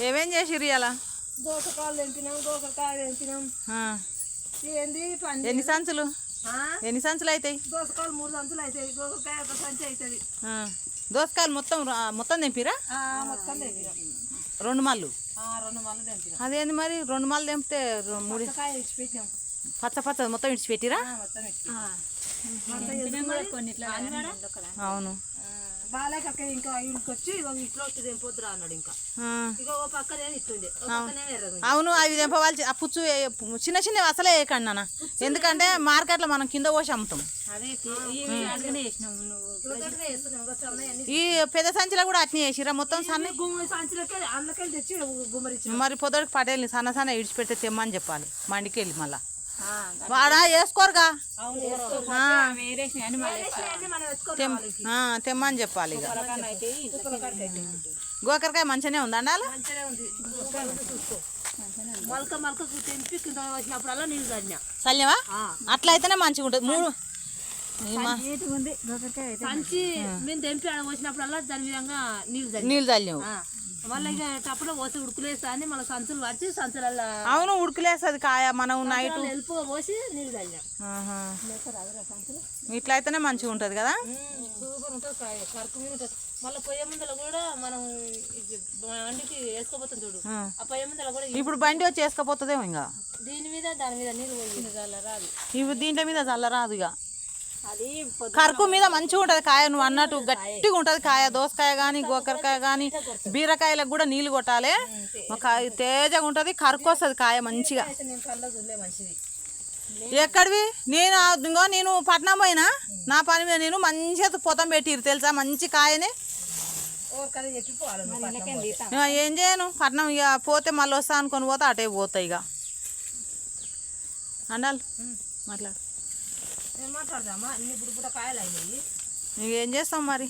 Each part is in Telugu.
ఏమేం చేసిర్రు ఇవాళ? దోసకాయలు తెంపినాం, దోసకాయ తెంపినాం. ఏంది ఎన్ని సంచులు అవుతాయి? దోసకాయలు 3 సంచులు అవుతాయి. దోసకాయ 1 సంచి అవుతుంది. దోసకాయలు మొత్తం తెంపిరా? మొత్తం తెంపినాం. 2 మళ్ళు. 2 మళ్ళు తెంపినాం. అదేంది మరి 2 మళ్ళు తెంపితే 3 ఇడిచిపెట్టినాం. పచ్చ మొత్తం ఇడిచిపెట్టిరా? అవును. బాలేక ఇంకా ఇంటికొచ్చి ఇట్లా వచ్చి తెంపొద్దురా అన్నాడు. ఇంకా ఇక ఓ పక్కనే ఇట్టుండే, అవును. అవి తెంపవాలి. ఆ పుచ్చు చిన్న చిన్నవి అసలే వేయకండి నాన్న, ఎందుకంటే మార్కెట్లో మనం కింద పోసి అమ్ముతాం. ఈ పెద్ద సంచిలో కూడా అట్నే వేసిరా మొత్తం సన్న సంచులకి అందులోకెళ్ళి తెచ్చి గుమ్మరించి. మరి పొద్దుకి పటేళ్ళని సన్న ఇడిచిపెడితే తెమ్మని చెప్పాలి మండికి వెళ్ళి. మళ్ళా వాడా వేసుకోరుగా, తెమ్మని చెప్పాలి. ఇక గోకరకాయ మంచిగానే ఉందా? మొలక మొలకకు తెంపి కింద వచ్చినప్పుడల్లా నీళ్ళు చల్లినా. చల్లవా? అట్లయితేనే మంచిగా ఉంటుంది. 3 సంచి మేము తెంపి ఆడ వచ్చినప్పుడల్లా దాని విధంగా నీళ్ళు చల్లావు. మళ్ళీ ఇక టప్పులో పోసి ఉడుకులేస్తా అని మళ్ళీ సంచులు పడిచి సంచులలో. అవును, ఉడుకులేస్తుంది కాయ. మనం నైట్ ఎలుపుగా పోసి నీళ్ళు చల్లినా. ఇట్లా అయితేనే మంచిగా ఉంటుంది కదా. సూపర్ ఉంటుంది కాయ, కరుకు మీద ఉంటుంది. మళ్ళీ పొయ్యి ముందర కూడా మనం వండికి వేసుకోపోతాం చూడు, ఆ పొయ్యి ముందర కూడా ఇప్పుడు బండి వచ్చి వేసుకపోతుందేమో. ఇంకా దీని మీద దాని మీద నీళ్ళు పోయి చల్లరాదు. ఇవి దీంట్లో మీద చల్లరాదు. ఇక అది కరుకు మీద మంచిగా ఉంటుంది కాయ. నువ్వు అన్నట్టు గట్టిగా ఉంటుంది కాయ. దోసకాయ కానీ గోకరకాయ కానీ బీరకాయలకు కూడా నీళ్ళు కొట్టాలి. తేజగా ఉంటుంది, కరుకు వస్తుంది కాయ మంచిగా. ఎక్కడివి? నేను పట్నం పోయినా, నా పని మీద నేను మంచిగా పొతం పెట్టిరు తెలుసా, మంచి కాయని. ఏం చేయను, పట్నం ఇక పోతే మళ్ళీ వస్తా అనుకొని పోతే అటే పోతాయి. ఇక అండాలి మాట్లాడు. మాట్లాడదామా? ఇప్పుడు కాయలు అయినాయి. ఏం చేస్తాం మరి?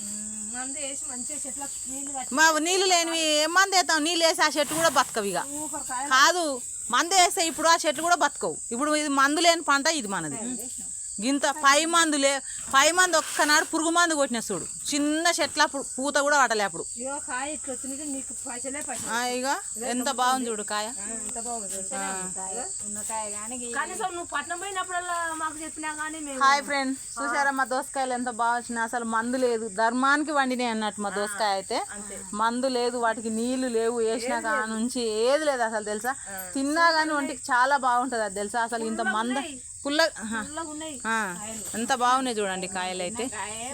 మందు వేసి మంచిగా చెట్ల మా నీళ్ళు లేనివి ఏం మందు వేస్తాం? నీళ్ళు వేసి ఆ చెట్టు కూడా బతకవు. ఇక కాదు, మందు వేస్తే ఇప్పుడు ఆ చెట్లు కూడా బతకవు. ఇప్పుడు ఇది మందు లేని పంట, ఇది మనది. గింత 5 మందు ఒక్కనాడు పురుగు మందు కొట్టిన చూడు, చిన్న చెట్ల పూత కూడా పడలే అప్పుడు. ఇక ఎంత బాగుంది చూడు కాయ. హాయ్ ఫ్రెండ్, చూసారా మా దోసకాయలు ఎంత బాగా వచ్చినాయి? అసలు మందు లేదు, ధర్మానికి వండినాయి అన్నట్టు. మా దోసకాయ అయితే మందు లేదు, వాటికి నీళ్లు లేవు, వేసినా కాడ నుంచి ఏది లేదు అసలు తెలుసా. తిన్నా కానీ ఒంటికి చాలా బాగుంటుంది అది తెలుసా. అసలు ఇంత ఎంత బాగున్నాయి చూడండి కాయలు అయితే.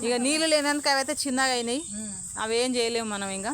ఇక నీళ్ళు లేనందుకు అవైతే చిన్నగా అయినాయి, అవి ఏం చేయలేము మనం ఇంకా.